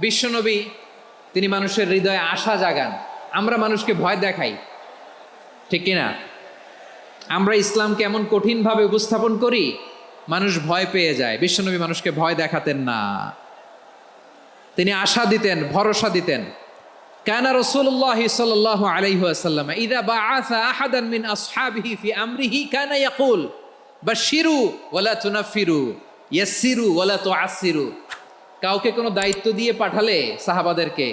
বিশ্বনবী তিনি মানুষের হৃদয়ে আশা জাগান। আমরা মানুষকে ভয় দেখাই, ঠিক কিনা? আমরা ইসলামকে এমন কঠিনভাবে উপস্থাপন করি, মানুষ ভয় পেয়ে যায়। বিশ্বনবী মানুষকে ভয় দেখাতেন না, তিনি আশা দিতেন, ভরসা দিতেন। কানা রাসূলুল্লাহ সাল্লাল্লাহু আলাইহি ওয়াসাল্লাম ইযা বাআসা আহাদান মিন আসহাবিহি ফি আমরিহি কানা ইয়াকুল বাশশিরু ওয়ালা তুনাফিরু ইয়াসসিরু ওয়ালা তুআসসিরু। কাউকে কোনো দায়িত্ব দিয়ে পাঠালে সাহাবাদেরকে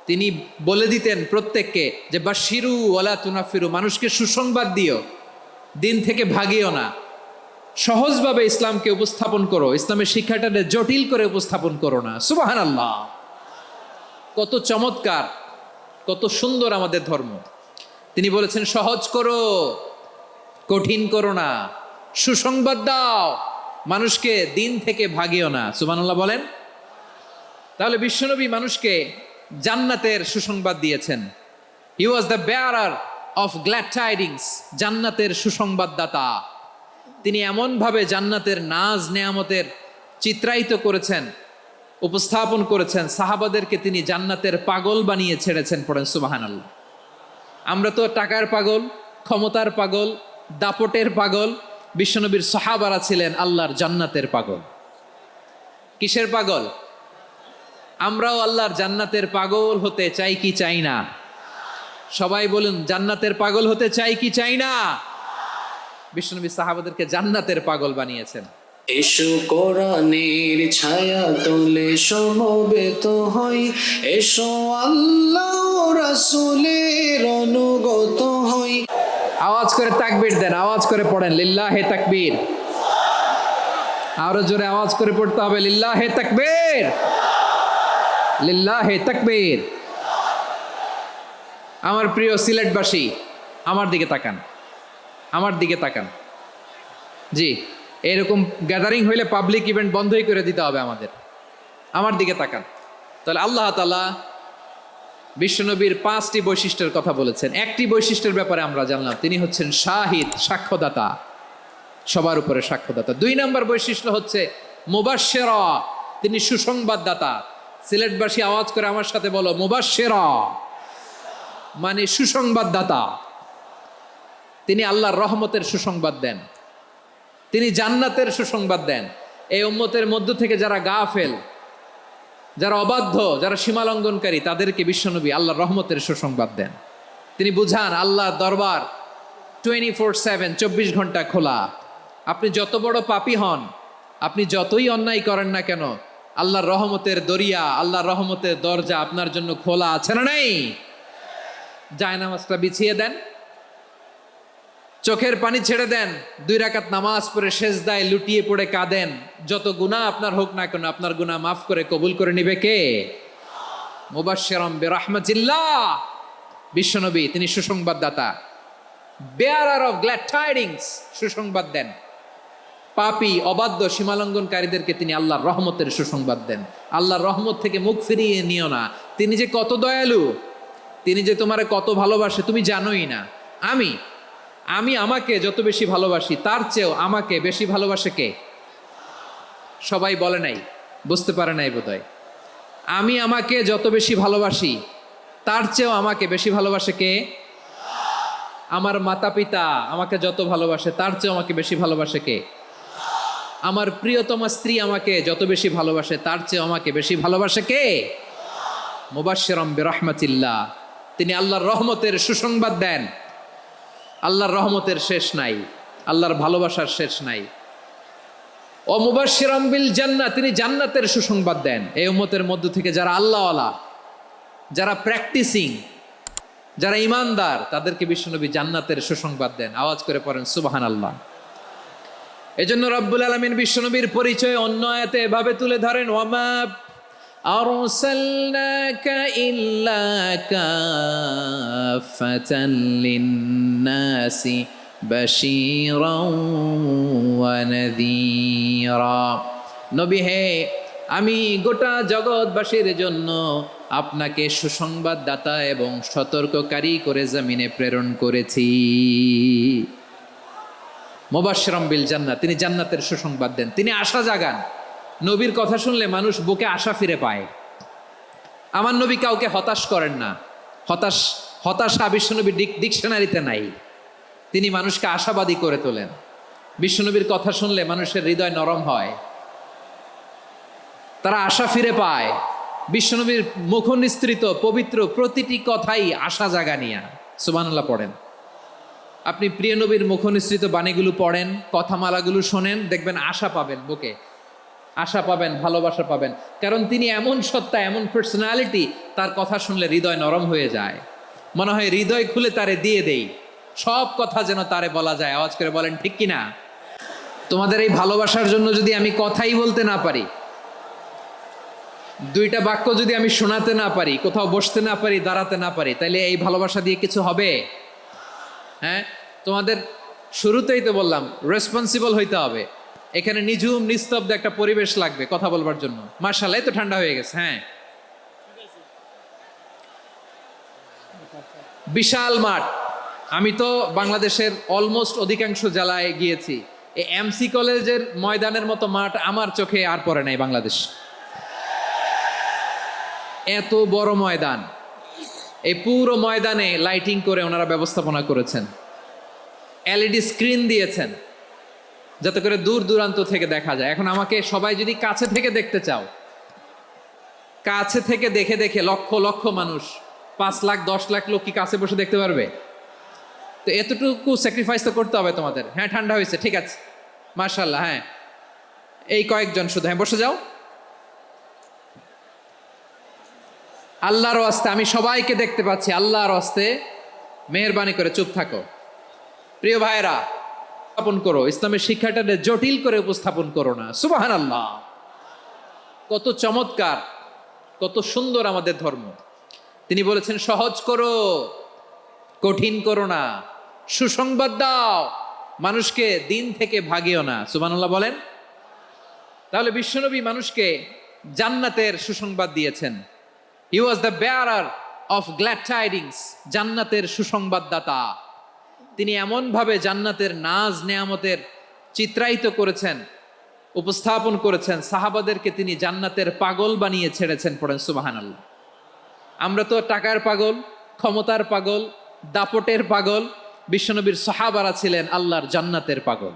তিনি বলে দিতেন প্রত্যেককে যে বাশশিরু ওয়ালা তুনাফিরু, মানুষকে সুসংবাদ দিও, দিন থেকে ভাগিও না, সহজভাবে ইসলামকে উপস্থাপন করো, ইসলামের শিক্ষাটাকে জটিল করে উপস্থাপন করো না। সুবহানাল্লাহ, কত চমৎকার, কত সুন্দর আমাদের ধর্ম। তিনি বলেছেন সহজ করো, কঠিন করো না, সুসংবাদ দাও, মানুষকে দিন থেকে ভাগিও না। সুবহানাল্লাহ বলেন। তাহলে বিশ্বনবী মানুষকে জান্নাতের সুসংবাদ দিয়েছেন। He was the bearer of glad tidings, জান্নাতের সুসংবাদদাতা। তিনি এমনভাবে জান্নাতের নাজ নেয়ামতের চিত্রায়িত করেছেন, উপস্থাপন করেছেন, সাহাবাদেরকে তিনি জান্নাতের পাগল বানিয়ে ছেড়েছেন। পড়েন সুবহানাল্লাহ। আমরা তো টাকার পাগল, ক্ষমতার পাগল, দাপটের পাগল। বিশ্বনবীর সাহাবারা ছিলেন আল্লাহর জান্নাতের পাগল। কিসের পাগল? আমরাও আল্লাহর জান্নাতের পাগল হতে চাই কি চাই না? সবাই বলুন, জান্নাতের পাগল হতে চাই কি চাই না? বিশ্বনবী সাহাবাদেরকে জান্নাতের পাগল বানিয়েছেন। এসো কোরআনের ছায়া তোলে সমবেত হই, এসো আল্লাহ রাসূলের অনুগত হই। আওয়াজ করে তাকবীর দেন, আওয়াজ করে পড়েন লিল্লাহে তাকবীর। আরো জোরে আওয়াজ করে পড়তে হবে লিল্লাহে তাকবীর, লিল্লাহে তাকবীর। আমার প্রিয় সিলেটবাসী, আমার দিকে তাকান, আমার দিকে তাকান। জি, এরকম গ্যাদারিং হইলে পাবলিক ইভেন্ট বন্ধই করে দিতে হবে আমাদের। আমার দিকে তাকান। তাহলে আল্লাহ তাআলা বিশ্বনবীর 5টি বৈশিষ্ট্যের কথা বলেছেন। একটি বৈশিষ্ট্যের ব্যাপারে আমরা জানলাম, তিনি হচ্ছেন শাহিদ, সাক্ষ্যদাতা, সবার উপরে সাক্ষ্যদাতা। 2 নম্বর বৈশিষ্ট্য হচ্ছে মুবাশশিরা, তিনি সুসংবাদদাতা। সিলেটবাসী আওয়াজ করে আমার সাথে বলো, মুবাশশিরা মানে সুসংবাদদাতা। তিনি আল্লাহর রহমতের সুসংবাদ দেন, তিনি জান্নাতের সুসংবাদ দেন। এই উম্মতের মধ্য থেকে যারা গাফেল, যারা অবাধ্য, যারা সীমালঙ্ঘনকারী, তাদেরকে বিশ্বনবী আল্লাহর রহমতের সুসংবাদ দেন। তিনি বুঝান আল্লাহর দরবার 24/7, 24 ঘন্টা খোলা। আপনি যত বড় পাপী হন, আপনি যতই অন্যায় করেন না কেন, আল্লাহর রহমতের দরিয়া, আল্লাহর রহমতের দরজা আপনার জন্য খোলা আছে না নাই? জায়নামাজটা বিছিয়ে দেন, চোখের পানি ছেড়ে দেন, 2 রাকাত নামাজ পড়ে সেজদায় লুটিয়ে পড়ে কাঁদেন। যত গুনাহ আপনার হোক না কেন, আপনার গুনাহ মাফ করে কবুল করে নিবে কে? মুবাশশিরাম বিরাহমাতিল্লাহ। বিশ্বনবী তিনি সুসংবাদদাতা, বেয়ারার অফ গ্ল্যাড টাইডিংস, সুসংবাদ দেন। পাপী, অবাধ্য, সীমালঙ্ঘনকারীদেরকে তিনি আল্লাহর রহমতের সুসংবাদ দেন। আল্লাহর রহমত থেকে মুখ ফিরিয়ে নিও না। তিনি যে কত দয়ালু, তিনি যে তোমারে কত ভালোবাসে তুমি জানোই না। আমি আমাকে যত বেশি ভালোবাসি, তার চেয়েও আমাকে বেশি ভালোবাসে কে? সবাই বলে নাই, বুঝতে পারে নাই বোধহয়। আমি আমাকে যত বেশি ভালোবাসি, তার চেয়েও আমাকে বেশি ভালোবাসে কে? আমার মাতা পিতা আমাকে যত ভালোবাসে, তার চেয়েও আমাকে বেশি ভালোবাসে কে? আমার প্রিয়তমা স্ত্রী আমাকে যত বেশি ভালোবাসে, তার চেয়েও আমাকে বেশি ভালোবাসে কে? মুবাশশিরাম বিরাহমাতিল্লাহ, তিনি আল্লাহর রহমতের সুসংবাদ দেন। আল্লাহর রহমতের শেষ নাই, আল্লাহর ভালোবাসার শেষ নাই। ও মুবাশশিরাম বিল জান্নাহ, তিনি জান্নাতের সুসংবাদ দেন। এই উম্মতের মধ্য থেকে যারা আল্লাহওয়ালা, যারা প্র্যাকটিসিং, যারা ইমানদার, তাদেরকে বিশ্বনবী জান্নাতের সুসংবাদ দেন। আওয়াজ করে পড়েন সুবহানাল্লাহ। এজন্য রব্বুল আলামিন বিশ্বনবীর পরিচয় অন্য আয়াতে এভাবে তুলে ধরেন, ওয়ামা আরসালনাকা ইল্লা কাফাতান লিন্নাসি বাশীরাও ওয়া নাযীরা। নবী হে, আমি গোটা জগৎবাসীর জন্য আপনাকে সুসংবাদদাতা এবং সতর্ককারী করে জমিনে প্রেরণ করেছি। মুবাশশিরাম বিল জান্নাহ, তিনি জান্নাতের সুসংবাদ দেন, তিনি আশা জাগান। নবীর কথা শুনলে মানুষ বুকে আশা ফিরে পায়। আমার নবী কাউকে হতাশ করেন না। হতাশা বিশ্বনবীর ডিকশনারিতে নাই। তিনি মানুষকে আশাবাদী করে তোলেন। বিশ্বনবীর কথা শুনলে মানুষের হৃদয় নরম হয়, তারা আশা ফিরে পায়। বিশ্বনবীর মুখ নিঃসৃত পবিত্র প্রতিটি কথাই আশা জাগানিয়া। সুবহানাল্লাহ পড়েন। আপনি প্রিয় নবীর মুখ নিঃসৃত বাণীগুলো পড়েন, কথামালাগুলো শোনেন, দেখবেন আশা পাবেন, বুকে আশা পাবেন, ভালোবাসা পাবেন। কারণ তিনি এমন সত্তা, এমন পার্সোনালিটি, তার কথা শুনলে হৃদয় নরম হয়ে যায়। মনে হয় হৃদয় খুলে তারে দিয়ে দেই, সব কথা যেন তারে বলা যায়। আওয়াজ করে বলেন ঠিক কিনা? তোমাদের এই ভালোবাসার জন্য যদি আমি কথাই বলতে না পারি, দুইটা বাক্য যদি আমি শোনাতে না পারি, কোথাও বসতে না পারি, দাঁড়াতে না পারি, তাইলে এই ভালোবাসা দিয়ে কিছু হবে? হ্যাঁ, তোমাদের শুরুতেই তো বললাম রেসপন্সিবল হইতে হবে। এখানে নিঝুম নিস্তব্ধ একটা পরিবেশ লাগবে কথা বলবার জন্য। মার্শাল্লাহ, তো ঠান্ডা হয়ে গেছে। হ্যাঁ, বিশাল মাঠ। আমি তো বাংলাদেশের অলমোস্ট অধিকাংশ জেলায় গিয়েছি। এই এমসি কলেজের ময়দানের মতো মাঠ আমার চোখে আর পড়ে নাই বাংলাদেশ। এত বড় ময়দান, এই পুরো ময়দানে লাইটিং করে ওনারা ব্যবস্থাপনা করেছেন, এলইডি স্ক্রিন দিয়েছেন যাতে করে দূর দূরান্ত থেকে দেখা যায়। এখন আমাকে সবাই যদি কাছে থেকে দেখতে চাও, কাছে থেকে দেখে দেখে লক্ষ লক্ষ মানুষ, 5 লাখ 10 লাখ লোক কি কাছে বসে দেখতে পারবে? তো এতটুকু স্যাক্রিফাইস তো করতে হবে তোমাদের। হ্যাঁ, ঠান্ডা হয়েছে, ঠিক আছে, মাশাআল্লাহ। হ্যাঁ, এই কয়েকজন শুধু, হ্যাঁ বসে যাও। আল্লাহর ওয়াস্তে আমি সবাইকে দেখতে পাচ্ছি, আল্লাহর ওয়াস্তে মেহেরবানি করে চুপ থাকো। প্রিয় ভাইরা, উপস্থাপন করো, ইসলামের শিক্ষাটাকে জটিল করে উপস্থাপন করো না। সুবহানাল্লাহ, কত চমৎকার, কত সুন্দর আমাদের ধর্ম। তিনি বলেছেন সহজ করো, কঠিন করো না, সুসংবাদ দাও, মানুষকে দিন থেকে ভাগিও না। সুবহানাল্লাহ বলেন। তাহলে বিশ্বনবী মানুষকে জান্নাতের সুসংবাদ দিয়েছেন। He was the bearer of glad tidings, জান্নাতের সুসংবাদদাতা। তিনি এমনভাবে জান্নাতের নাজ নেয়ামতের চিত্রায়িত করেছেন, উপস্থাপন করেছেন, সাহাবাদেরকে তিনি জান্নাতের পাগল বানিয়ে ছেড়েছেন। পড়েন সুবহানাল্লাহ। আমরা তো টাকার পাগল, ক্ষমতার পাগল, দাপটের পাগল। বিশ্বনবীর সাহাবারা ছিলেন আল্লাহর জান্নাতের পাগল।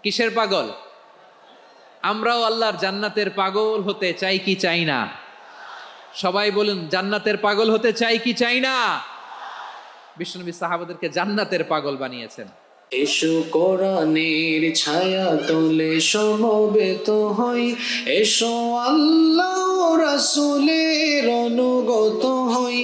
কিসের পাগল? আমরাও আল্লাহর জান্নাতের পাগল হতে চাই কি চাই না? সবাই বলুন, জান্নাতের পাগল হতে চাই কি চাই না? বিশ্বনবী সাহাবাদেরকে জান্নাতের পাগল বানিয়েছেন। এসো কোরআনের ছায়া তলে সমবেত হই, এসো আল্লাহ রাসূলের অনুগত হই।